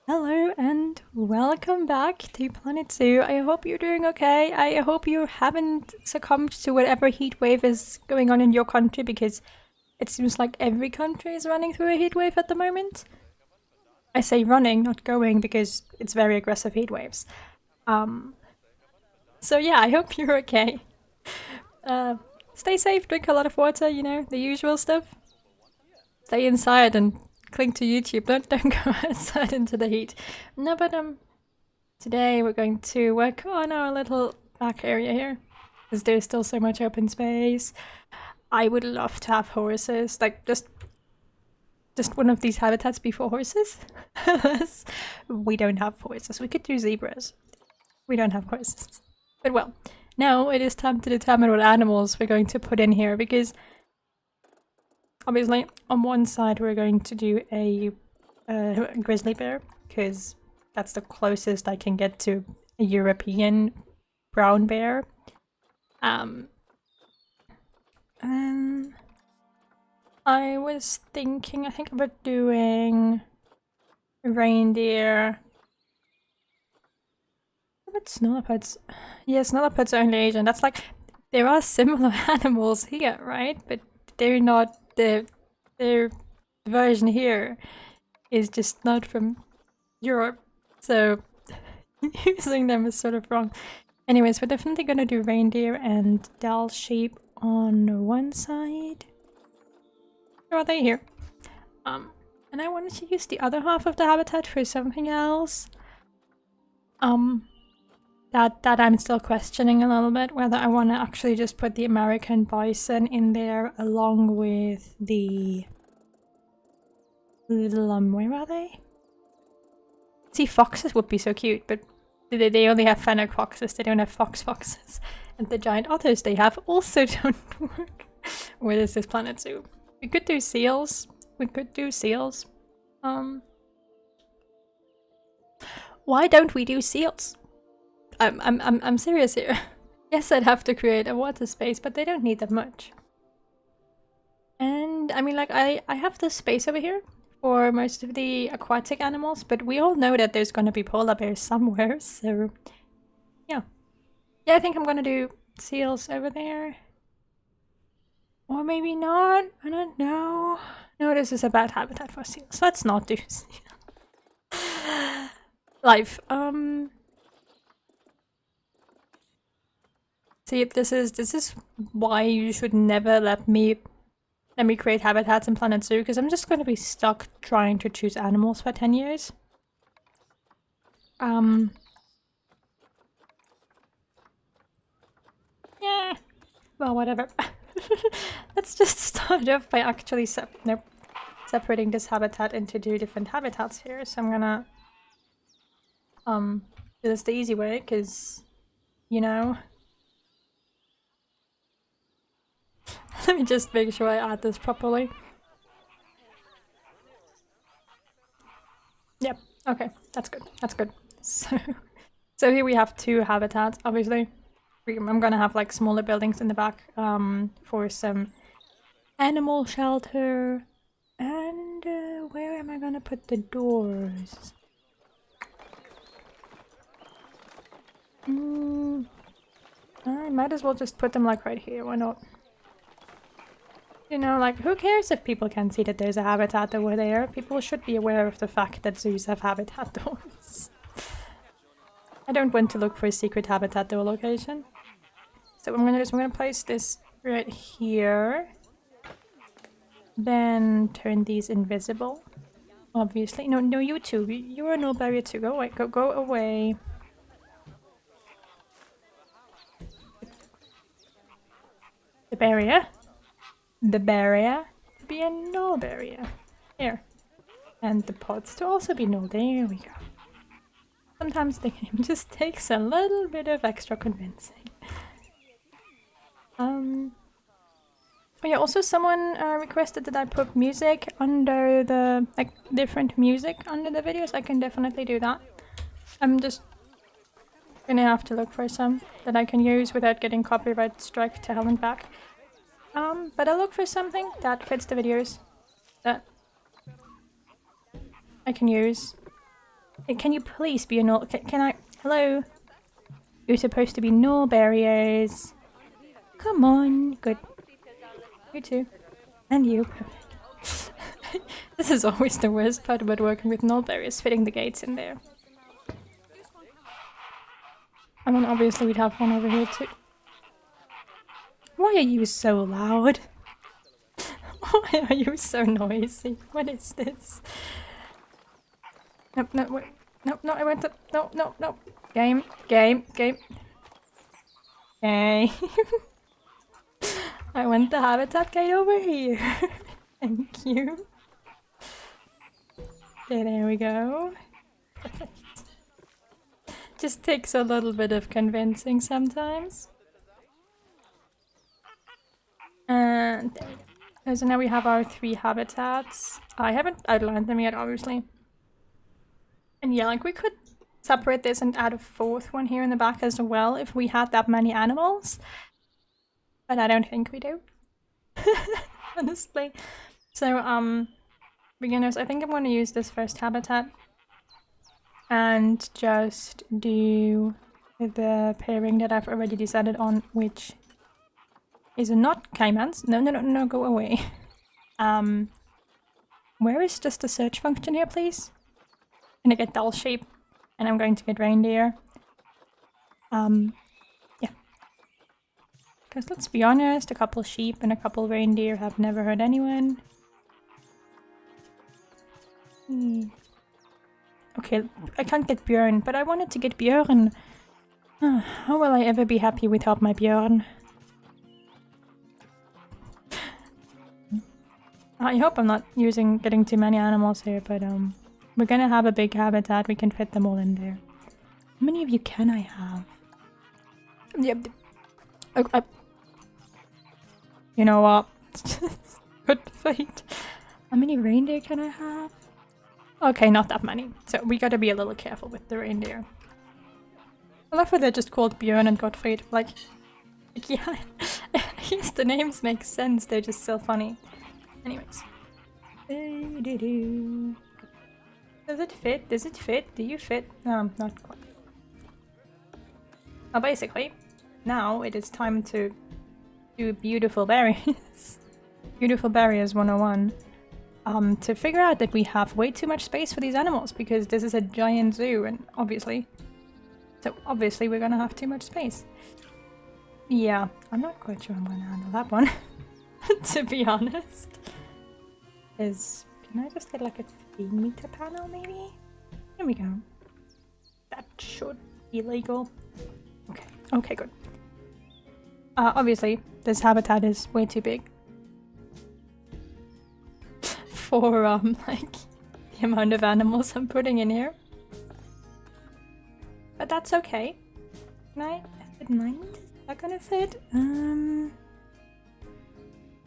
Hello and welcome back to Planet Zoo. I hope you're doing okay. I hope you haven't succumbed to whatever heat wave is going on in your country because it seems like every country is running through a heat wave at the moment. I say running, not going, because it's very aggressive heat waves. Um, so yeah, I hope you're okay. Uh, Stay safe, drink a lot of water, the usual stuff. Stay inside and cling to YouTube. Don't go outside into the heat. No, but today we're going to work on our little back area here because there's still so much open space. I would love to have horses, like just one of these habitats before horses. We don't have horses. We could do zebras. We don't have horses. But well, now it is time to determine what animals we're going to put in here because obviously on one side we're going to do a grizzly bear because that's the closest I can get to a European brown bear. And I was thinking, I think about doing reindeer. But snowleopards, yeah, snowleopards are only Asian. That's like there are similar animals here, right? But they're not their version here is just not from Europe, so using them is sort of wrong. Anyways, we're definitely gonna do reindeer and Dal sheep on one side. Or are they here? And I wanted to use the other half of the habitat for something else. That I'm still questioning a little bit whether I want to actually just put the American bison in there along with the little where are they? See, foxes would be so cute, but they only have fennec foxes. They don't have foxes, and the giant otters they have also don't work. Where is this Planet Zoo? We could do seals. We could do seals. Why don't we do seals? I'm serious here. Yes, I'd have to create a water space, but they don't need that much. And I mean, like, I have the space over here for most of the aquatic animals, but we all know that there's gonna be polar bears somewhere, so yeah. Yeah, I think I'm gonna do seals over there. Or maybe not. I don't know. No, this is a bad habitat for seals. Let's not do seals. Life. See, this is why you should never let me create habitats in Planet Zoo, because I'm just going to be stuck trying to choose animals for 10 years. Yeah. Well, whatever. Let's just start off by actually separating this habitat into two different habitats here. So I'm gonna do this the easy way, because you know. Let me just make sure I add this properly. Yep. Okay, that's good. That's good. So here we have two habitats. Obviously, I'm gonna have like smaller buildings in the back for some animal shelter. And where am I gonna put the doors? I might as well just put them like right here. Why not? You know, like, who cares if people can see that there's a habitat over there? People should be aware of the fact that zoos have habitat doors. I don't want to look for a secret habitat door location. So what I'm gonna do is I'm gonna place this right here. Then turn these invisible. Obviously. No, you two. You are no barrier too. Go away. Go away. The barrier. The barrier to be a null barrier. Here. And the pods to also be null. There we go. Sometimes the game just takes a little bit of extra convincing. Oh yeah, also someone requested that I put music under the, like, different music under the videos. I can definitely do that. I'm just gonna have to look for some that I can use without getting copyright strike to hell and back. But I'll look for something that fits the videos that I can use. Can you please be a null? Can I? Hello? You're supposed to be null barriers. Come on. Good. You too. And you. This is always the worst part about working with null barriers, fitting the gates in there. I mean, obviously we'd have one over here too. Why are you so loud? Why are you so noisy? What is this? Nope, no, wait. Nope, no, I went to... No, no, no. Game, game, game. Okay. I want the habitat gate over here. Thank you. Okay, there we go. Just takes a little bit of convincing sometimes. And there we go. So now we have our 3 habitats. I haven't outlined them yet, obviously. And yeah, like we could separate this and add a 4th one here in the back as well if we had that many animals. But I don't think we do. Honestly. So, beginners, I think I'm going to use this first habitat. And just do the pairing that I've already decided on, which is not caimans. No, no, no, no, go away. Where is just the search function here, please? I'm gonna get doll sheep, and I'm going to get reindeer. Yeah. Because let's be honest, a couple sheep and a couple reindeer have never hurt anyone. Okay, I can't get Björn, but I wanted to get Björn. How will I ever be happy without my Björn? I hope I'm not getting too many animals here, but we're gonna have a big habitat, we can fit them all in there. How many of you can I have? Yep. You know what? Good fate. How many reindeer can I have? Okay, not that many. So we gotta be a little careful with the reindeer. I love how they're just called Björn and Gottfried. Like yeah, I guess the names make sense, they're just so funny. Anyways. Does it fit? Does it fit? Do you fit? No, not quite. Well, basically, now it is time to do beautiful berries. Beautiful Barriers 101. To figure out that we have way too much space for these animals, because this is a giant zoo, and obviously we're gonna have too much space. Yeah, I'm not quite sure I'm gonna handle that one, to be honest. Can I just get like a 3-meter panel, maybe? There we go. That should be legal. Okay, okay, good. Obviously, this habitat is way too big for like the amount of animals I'm putting in here. But that's okay. Can I fit 9 meters? Is that gonna fit?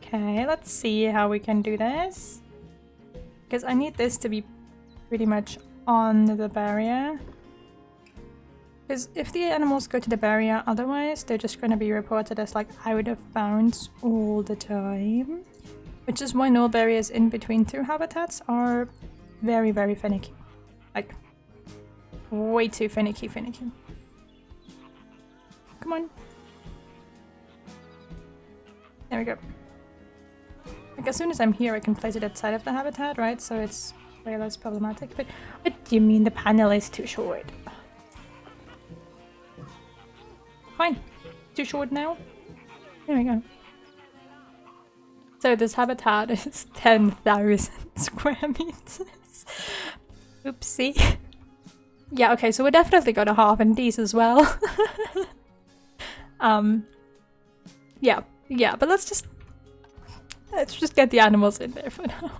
Okay, let's see how we can do this. Because I need this to be pretty much on the barrier. Because if the animals go to the barrier, otherwise they're just going to be reported as like out of bounds all the time. Which is why null barriers in between 2 habitats are very, very finicky. Like, way too finicky. Come on. There we go. Like, as soon as I'm here, I can place it outside of the habitat, right? So it's way less problematic. But what do you mean the panel is too short? Fine. Too short now? There we go. So this habitat is 10,000 square meters. Oopsie. Yeah, okay, so we're definitely gonna halve these as well. Yeah, but let's just get the animals in there for now.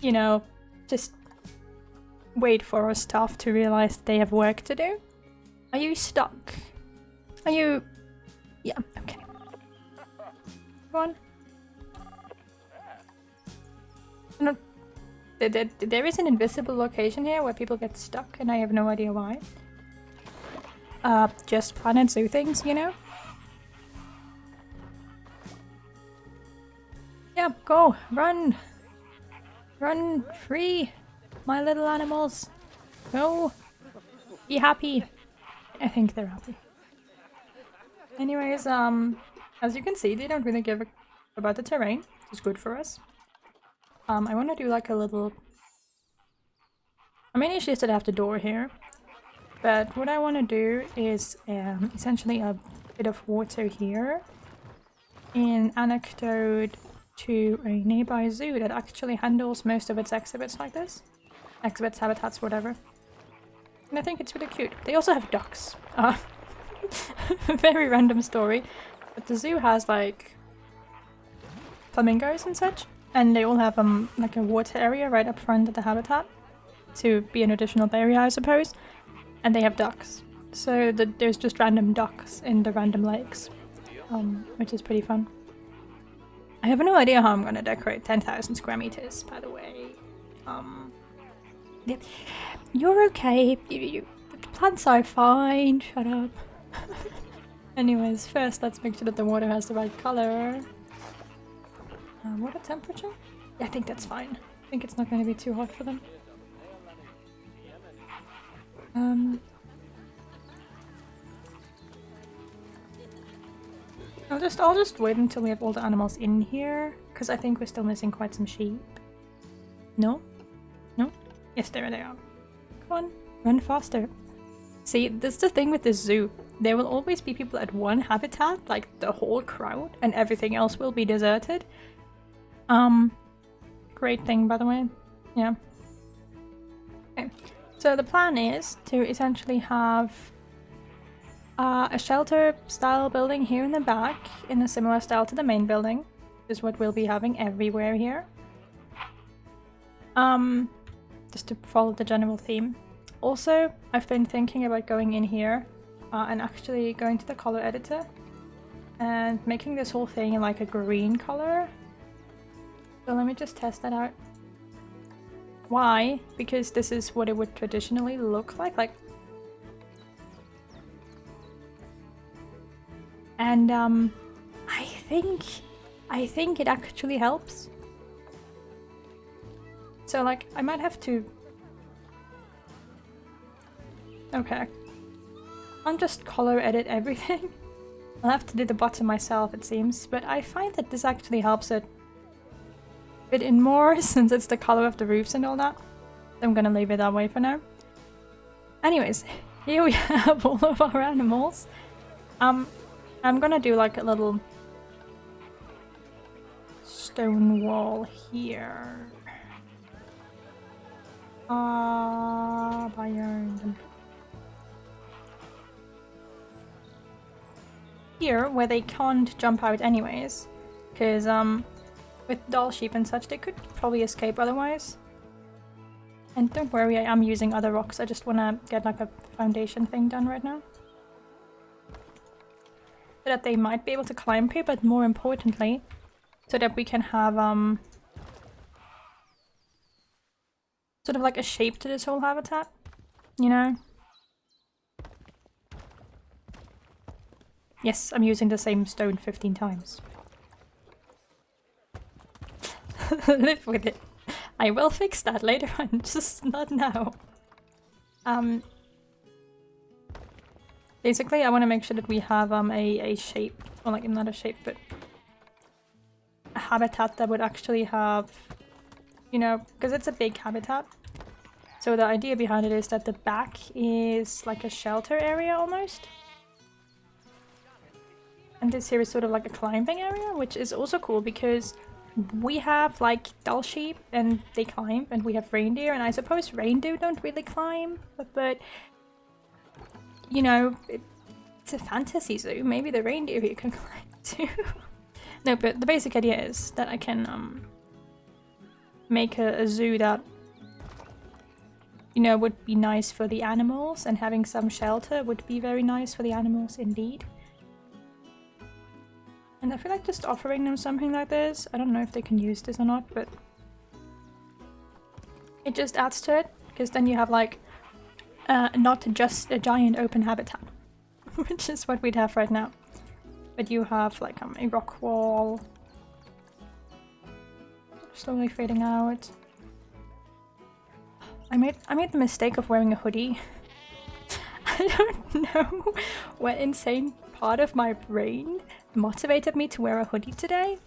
You know, just wait for our staff to realize they have work to do. Are you stuck? Are you... Yeah, okay. Go on. No, there is an invisible location here where people get stuck and I have no idea why. Just Planet Zoo things, you know? Yeah, go! Run! Run free! my little animals. Go. Be happy. I think they're happy. Anyways, as you can see, they don't really give a about the terrain, which is good for us. I want to do like a little... I mean, it's just that I have the door here. But what I want to do is essentially a bit of water here. In anecdote to a nearby zoo that actually handles most of its exhibits like this. Exhibits, habitats, whatever. And I think it's really cute. They also have ducks. Very random story. But the zoo has like flamingos and such. And they all have like a water area right up front of the habitat. To be an additional area, I suppose. And they have ducks. So there's just random ducks in the random lakes. Which is pretty fun. I have no idea how I'm gonna decorate 10,000 square meters, by the way. You're okay. The plants are fine. Shut up. Anyways, first let's make sure that the water has the right color. Water temperature? Yeah, I think that's fine. I think it's not going to be too hot for them. I'll just wait until we have all the animals in here, because I think we're still missing quite some sheep. No? No? Yes, there they are. Come on, run faster. See, this is the thing with this zoo. There will always be people at one habitat, like the whole crowd, and everything else will be deserted. Great thing, by the way. Yeah. Okay. So the plan is to essentially have a shelter style building here in the back in a similar style to the main building. Is what we'll be having everywhere here. Just to follow the general theme. Also, I've been thinking about going in here and actually going to the color editor and making this whole thing in like a green color. So let me just test that out. Why? Because this is what it would traditionally look like. And I think it actually helps. So like I might have to... Okay. I'll just color edit everything. I'll have to do the bottom myself, it seems, but I find that this actually helps it fit in more since it's the color of the roofs and all that. I'm gonna leave it that way for now. Anyways, here we have all of our animals. I'm gonna do like a little stone wall here. Iron. Here, where they can't jump out anyways, because with doll sheep and such, they could probably escape otherwise. And don't worry, I am using other rocks. I just want to get like a foundation thing done right now. So that they might be able to climb here, but more importantly, so that we can have sort of like a shape to this whole habitat, you know? Yes, I'm using the same stone 15 times. Live with it. I will fix that later on, just not now. Basically, I want to make sure that we have a shape, or like not a shape, but a habitat that would actually have, you know, because it's a big habitat. So the idea behind it is that the back is like a shelter area almost. And this here is sort of like a climbing area, which is also cool because we have like doll sheep and they climb, and we have reindeer, and I suppose reindeer don't really climb, but you know, it's a fantasy zoo. Maybe the reindeer here can climb too. No, but the basic idea is that I can make a zoo that, you know, would be nice for the animals, and having some shelter would be very nice for the animals indeed. And I feel like just offering them something like this, I don't know if they can use this or not, but it just adds to it, because then you have like not just a giant open habitat, which is what we'd have right now. But you have like a rock wall, slowly fading out. I made the mistake of wearing a hoodie. I don't know what insane part of my brain motivated me to wear a hoodie today.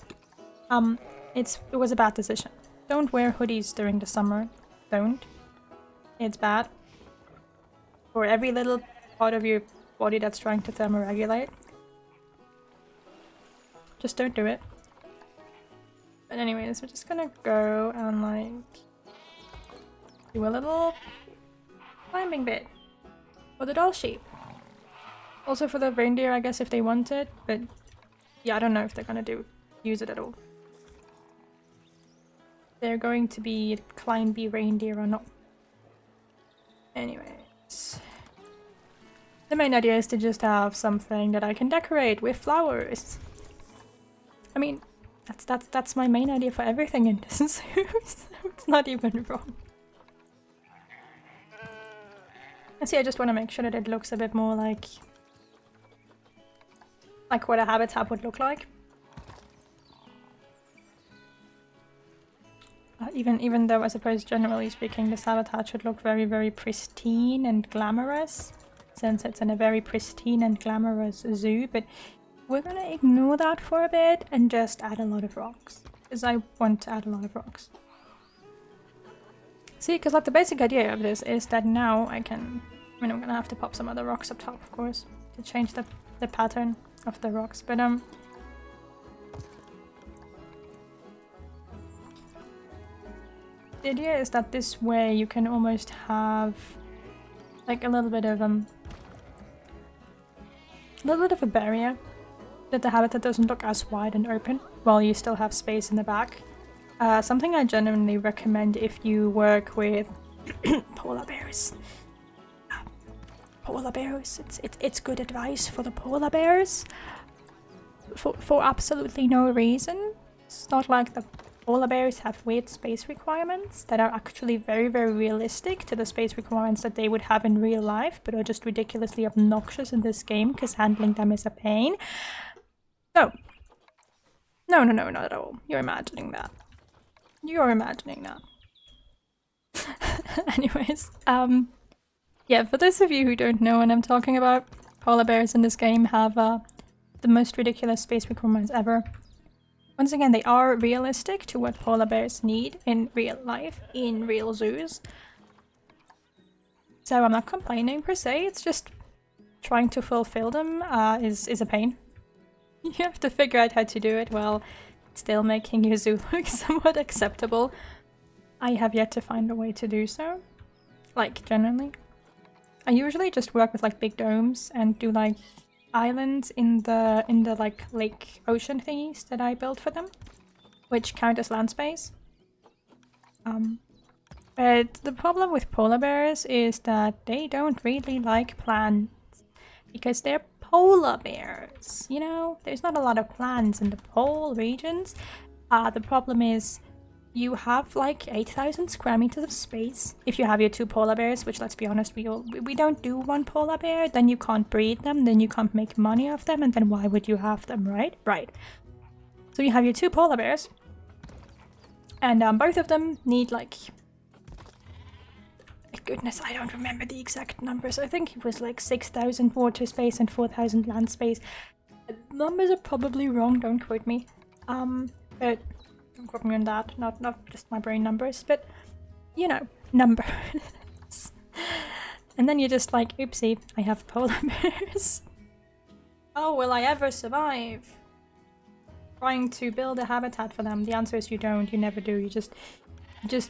It was a bad decision. Don't wear hoodies during the summer. Don't. It's bad. For every little part of your body that's trying to thermoregulate. Just don't do it. But anyways, we're just gonna go and like do a little climbing bit for the doll sheep. Also for the reindeer, I guess, if they want it, but yeah, I don't know if they're gonna use it at all. They're going to be climby reindeer or not. Anyways, the main idea is to just have something that I can decorate with flowers. I mean, that's my main idea for everything in this zoo, so it's not even wrong. See, I just want to make sure that it looks a bit more like what a habitat would look like. Even though I suppose generally speaking this habitat should look very, very pristine and glamorous, since it's in a very pristine and glamorous zoo, but we're gonna ignore that for a bit and just add a lot of rocks, because I want to add a lot of rocks. See, because like the basic idea of this is that now I can, I mean, I'm gonna have to pop some other rocks up top, of course, to change the pattern of the rocks, but the idea is that this way you can almost have like a little bit of a barrier, that the habitat doesn't look as wide and open while you still have space in the back. Something I genuinely recommend if you work with polar bears. Polar bears, it's good advice for the polar bears. For absolutely no reason. It's not like the polar bears have weird space requirements that are actually very, very realistic to the space requirements that they would have in real life, but are just ridiculously obnoxious in this game because handling them is a pain. No. No, not at all. You're imagining that. You're imagining that. Anyways, yeah, for those of you who don't know what I'm talking about, polar bears in this game have the most ridiculous space requirements ever. Once again, they are realistic to what polar bears need in real life, in real zoos. So I'm not complaining per se, it's just trying to fulfill them is a pain. You have to figure out how to do it while still making your zoo look somewhat acceptable. I have yet to find a way to do so. Like, generally. I usually just work with like big domes and do like islands in the like lake ocean thingies that I built for them, which count as land space. But the problem with polar bears is that they don't really like plants because they're polar bears, you know? There's not a lot of plants in the pole regions. The problem is you have like 8,000 square meters of space. If you have your 2 polar bears, which let's be honest, we don't do 1 polar bear, then you can't breed them, then you can't make money off them, and then why would you have them, right? Right. So you have your 2 polar bears, and both of them need like... Goodness, I don't remember the exact numbers. I think it was like 6,000 water space and 4,000 land space. The numbers are probably wrong, don't quote me. But don't quote me on that, not just my brain numbers, but you know, numbers. And then you're just like, oopsie, I have polar bears. Oh, will I ever survive? Trying to build a habitat for them. The answer is you don't, you never do. You just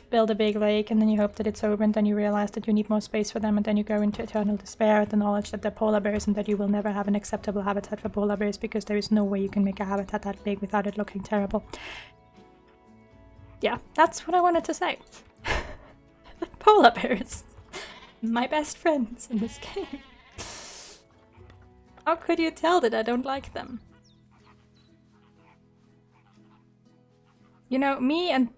build a big lake and then you hope that it's over and then you realize that you need more space for them and then you go into eternal despair at the knowledge that they're polar bears and that you will never have an acceptable habitat for polar bears because there is no way you can make a habitat that big without it looking terrible. Yeah, that's what I wanted to say. Polar bears. My best friends in this game. How could you tell that I don't like them? You know, me and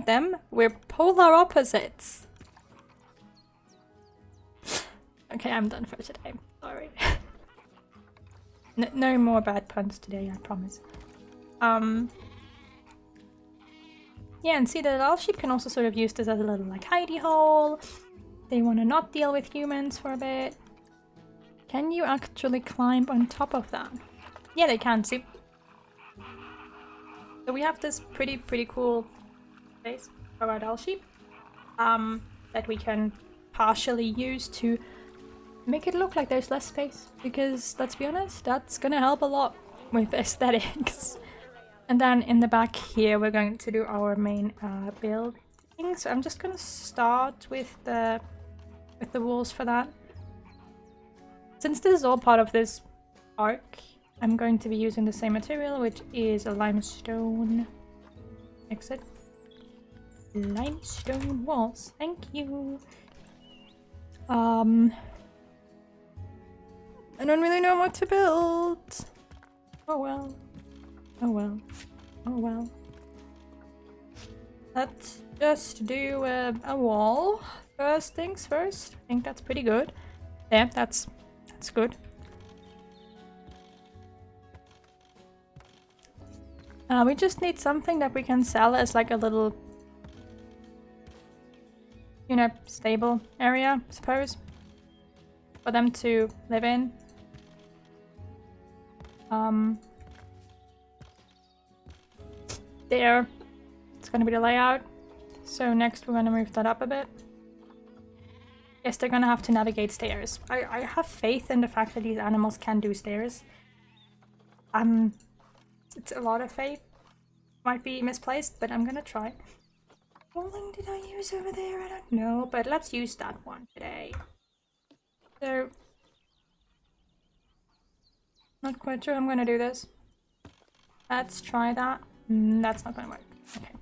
them, we're polar opposites. Okay, I'm done for today. Sorry. No more bad puns today, I promise. Yeah, and see, the elf sheep can also sort of use this as a little like hidey hole. They want to not deal with humans for a bit. Can you actually climb on top of that? Yeah, they can, see. So we have this pretty cool space for our elf sheep that we can partially use to make it look like there's less space, because let's be honest, that's gonna help a lot with aesthetics. And then in the back here we're going to do our main build thing. So I'm just gonna start with the walls for that. Since this is all part of this arc, I'm going to be using the same material, which is a limestone exit. Limestone walls, thank you. I don't really know what to build. Oh well. Oh well. Oh well. Let's just do a wall. First things first. I think that's pretty good. Yeah, that's good. We just need something that we can sell as like a little, you know, stable area, I suppose, for them to live in. There. It's gonna be the layout. So next we're gonna move that up a bit. Yes, they're gonna have to navigate stairs. I have faith in the fact that these animals can do stairs. It's a lot of faith. Might be misplaced, but I'm gonna try. What thing did I use over there? I don't know, but let's use that one today. So, not quite sure I'm gonna do this. Let's try that. That's not gonna work. Okay.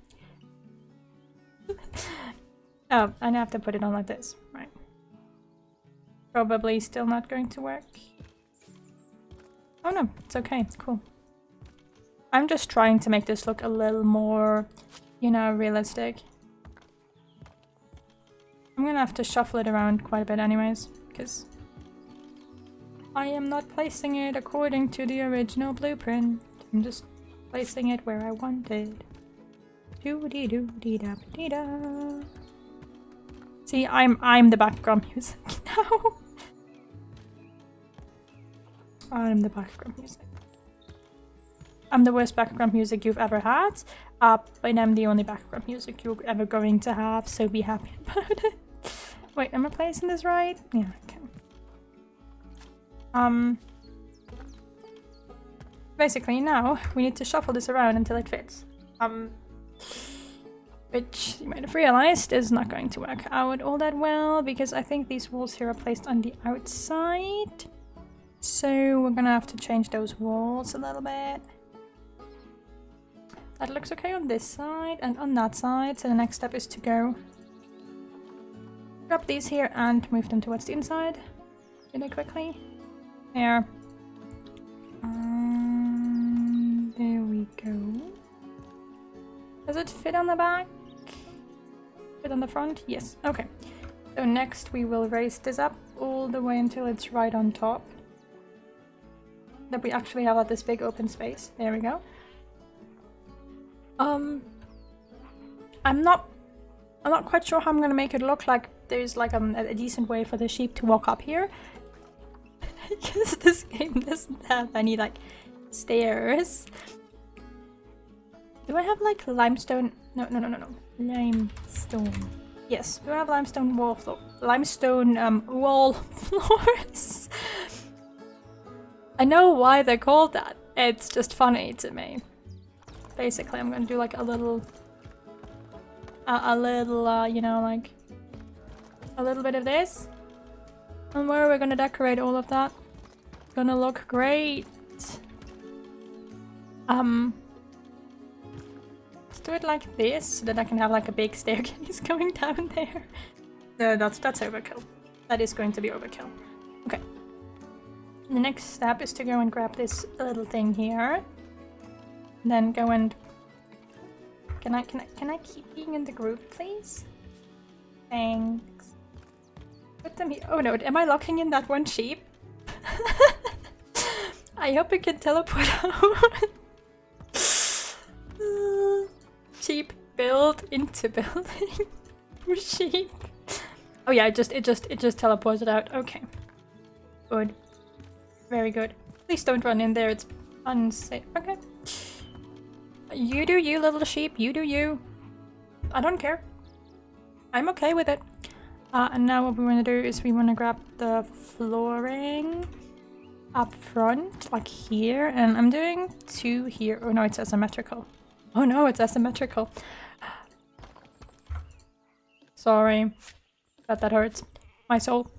Oh, I have to put it on like this. Right. Probably still not going to work. Oh no, it's okay. It's cool. I'm just trying to make this look a little more, you know, realistic. I'm gonna have to shuffle it around quite a bit anyways, because I am not placing it according to the original blueprint. I'm just placing it where I wanted. Doo-dee-doo-dee-da-dee-da. See, I'm the background music now. I'm the background music. I'm the worst background music you've ever had, but I'm the only background music you're ever going to have, so be happy about it. Wait, am I placing this right? Yeah, okay. Basically now we need to shuffle this around until it fits. Which you might have realized is not going to work out all that well, because I think these walls here are placed on the outside. So we're gonna have to change those walls a little bit. That looks okay on this side and on that side, so the next step is to go grab these here and move them towards the inside really quickly. There. There we go. Does it fit on the back? Fit on the front? Yes. Okay. So next we will raise this up all the way until it's right on top. That we actually have this big open space. There we go. I'm not quite sure how I'm gonna make it look like there's like a decent way for the sheep to walk up here. Because this game doesn't have any like stairs. Do I have like limestone? No. Limestone. Yes, do I have limestone wall wall floors? I know why they're called that. It's just funny to me. Basically, I'm gonna do like a little, you know, like a little bit of this. And where we're gonna decorate all of that. It's gonna look great. Let's do it like this so that I can have like a big staircase going down there. No, that's overkill. That is going to be overkill. Okay. The next step is to go and grab this little thing here. And then go and can I keep being in the group, please? Thanks. Put them here. Oh no, am I locking in that one sheep? I hope it can teleport out. Sheep build into building sheep. Oh yeah, it just teleported out. Okay. Good. Very good. Please don't run in there, it's unsafe. Okay. You do you, little sheep, you do you. I don't care. I'm okay with it. And now what we want to do is we want to grab the flooring up front, like here, and I'm doing 2 here. Oh no, it's asymmetrical. Oh no, it's asymmetrical. Sorry, but that hurts my soul.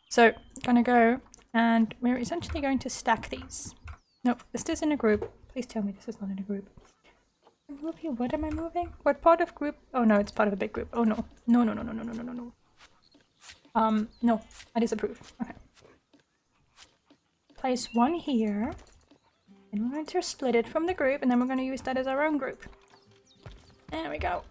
So, gonna go, and we're essentially going to stack these. No, is this in a group? Please tell me this is not in a group. Move here. What am I moving? What part of group? Oh no, it's part of a big group. Oh no. No, no, no, no, no, no, no, no, no. No, I disapprove. Okay. Place 1 here. And we're going to split it from the group, and then we're going to use that as our own group. There we go.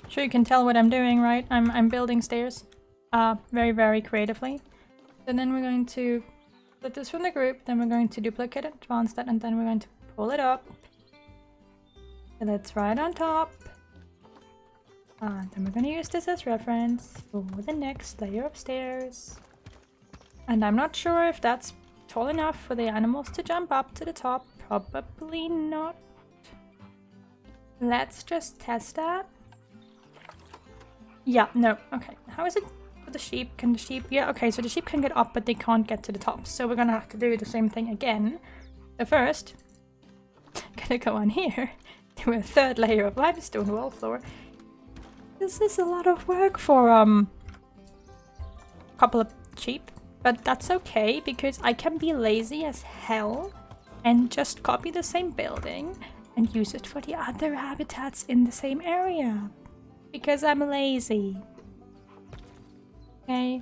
Sure, you can tell what I'm doing, right? I'm building stairs. Very, very creatively. And then we're going to split this from the group, then we're going to duplicate it, advance that, and then we're going to pull it up. So that's right on top. And then we're going to use this as reference for the next layer of stairs. And I'm not sure if that's tall enough for the animals to jump up to the top. Probably not. Let's just test that. Yeah, no, okay. How is it for the sheep? Can the sheep... Yeah, okay, so the sheep can get up, but they can't get to the top. So we're gonna have to do the same thing again. So first, gonna go on here, do a 3rd layer of limestone wall floor. This is a lot of work for, a couple of sheep. But that's okay, because I can be lazy as hell and just copy the same building and use it for the other habitats in the same area. Because I'm lazy. Okay.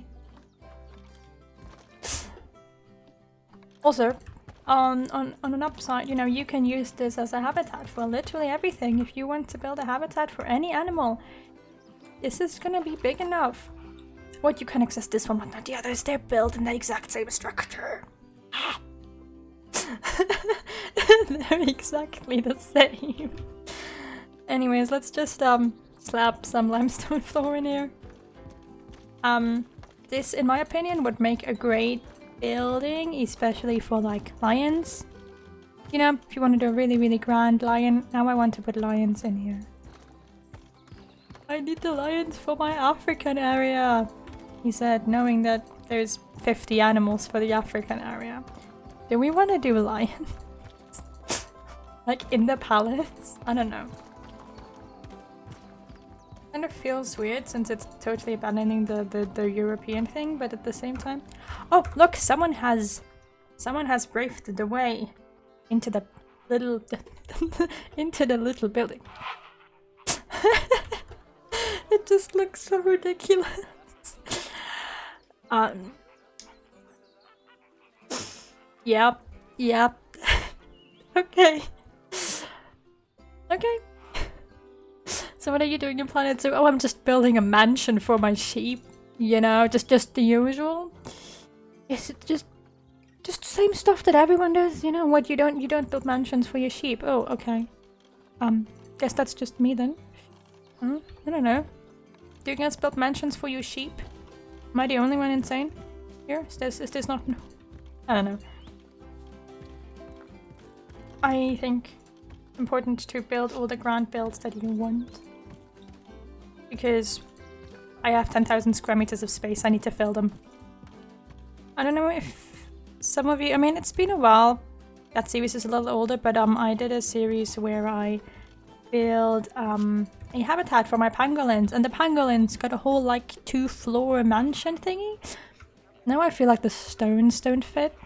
Also, on an upside, you know, you can use this as a habitat for literally everything. If you want to build a habitat for any animal, this is gonna be big enough. What, you can access this one, but not the others. They're built in the exact same structure. They're exactly the same. Anyways, let's just slap some limestone floor in here. This, in my opinion, would make a great building, especially for like lions. You know, if you want to do a really, really grand lion. Now I want to put lions in here. I need the lions for my African area, he said, knowing that there's 50 animals for the African area. Do we want to do lions? Like in the palace? I don't know. Kind of feels weird since it's totally abandoning the European thing, but at the same time... Oh, look! Someone has braved the way into the little... into the little building. It just looks so ridiculous. Yep. Okay. Okay. So what are you doing in Planet Zoo? Oh, I'm just building a mansion for my sheep. You know, just the usual. Is it just the same stuff that everyone does? You know what? You don't build mansions for your sheep. Oh, okay. Guess that's just me then. I don't know. Do you guys build mansions for your sheep? Am I the only one insane here? Is this not? I don't know. I think it's important to build all the grand builds that you want. Because I have 10,000 square meters of space, I need to fill them. I don't know if some of you... I mean, it's been a while. That series is a little older, but I did a series where I build a habitat for my pangolins, and the pangolins got a whole like 2-floor mansion thingy. Now I feel like the stones don't fit.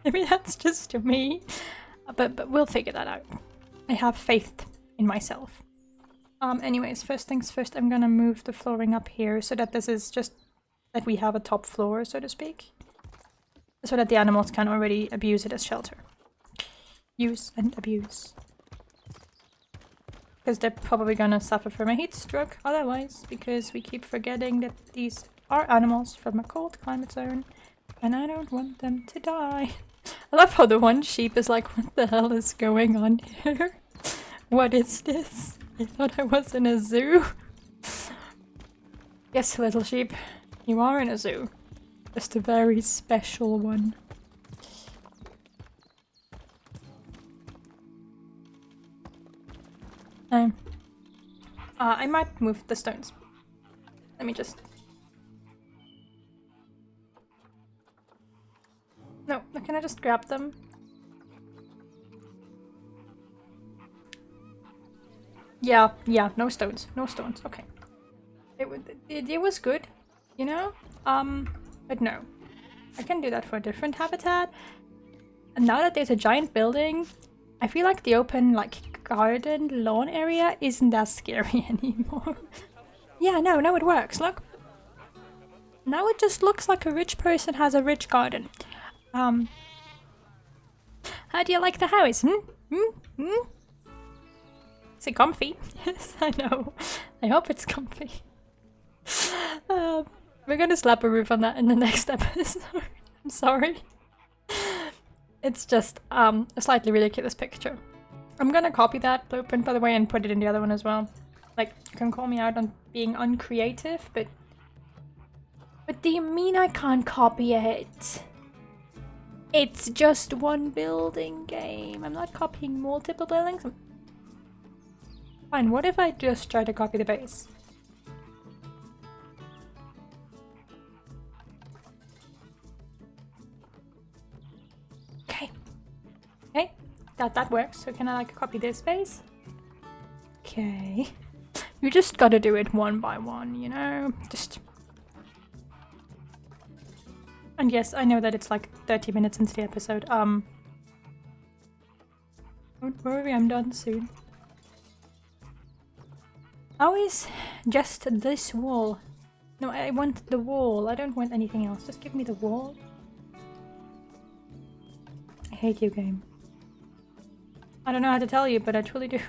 Maybe that's just me, but we'll figure that out. I have faith in myself. Anyways, first things first, I'm gonna move the flooring up here so that this is just that we have a top floor, so to speak, so that the animals can already abuse it as shelter. Use and abuse. Because they're probably gonna suffer from a heat stroke otherwise, because we keep forgetting that these are animals from a cold climate zone, and I don't want them to die. I love how the one sheep is like, what the hell is going on here? What is this? I thought I was in a zoo. Yes, little sheep, you are in a zoo. Just a very special one. I might move the stones. Let me just... No, can I just grab them? Yeah, no stones, okay. It was good, you know? But no. I can do that for a different habitat. And now that there's a giant building, I feel like the open, like, garden lawn area isn't that scary anymore. Yeah, no, it works, look. Now it just looks like a rich person has a rich garden. How do you like the house? Is it comfy? Yes, I know. I hope it's comfy. We're gonna slap a roof on that in the next episode. I'm sorry. It's just a slightly ridiculous picture. I'm gonna copy that blueprint, by the way, and put it in the other one as well. Like, you can call me out on being uncreative, but... What do you mean I can't copy it? It's just one building game. I'm not copying multiple buildings. Fine, what if I just try to copy the base? Okay, that works. So can I like copy this base? Okay. You just gotta do it one by one, you know? Just... And yes, I know that it's like 30 minutes into the episode. Don't worry, I'm done soon. How is just this wall? No, I want the wall. I don't want anything else. Just give me the wall. I hate you, game. I don't know how to tell you, but I truly do.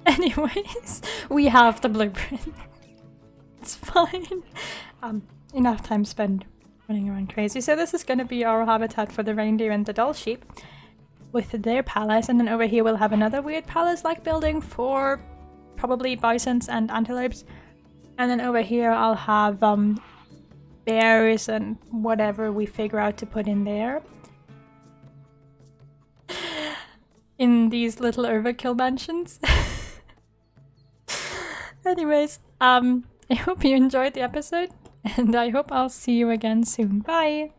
Anyways, we have the blueprint. It's fine. Enough time spent running around crazy. So this is gonna be our habitat for the reindeer and the doll sheep with their palace, and then over here we'll have another weird palace-like building for probably bisons and antelopes. And then over here I'll have bears and whatever we figure out to put in there. In these little overkill mansions. Anyways, I hope you enjoyed the episode, and I hope I'll see you again soon. Bye!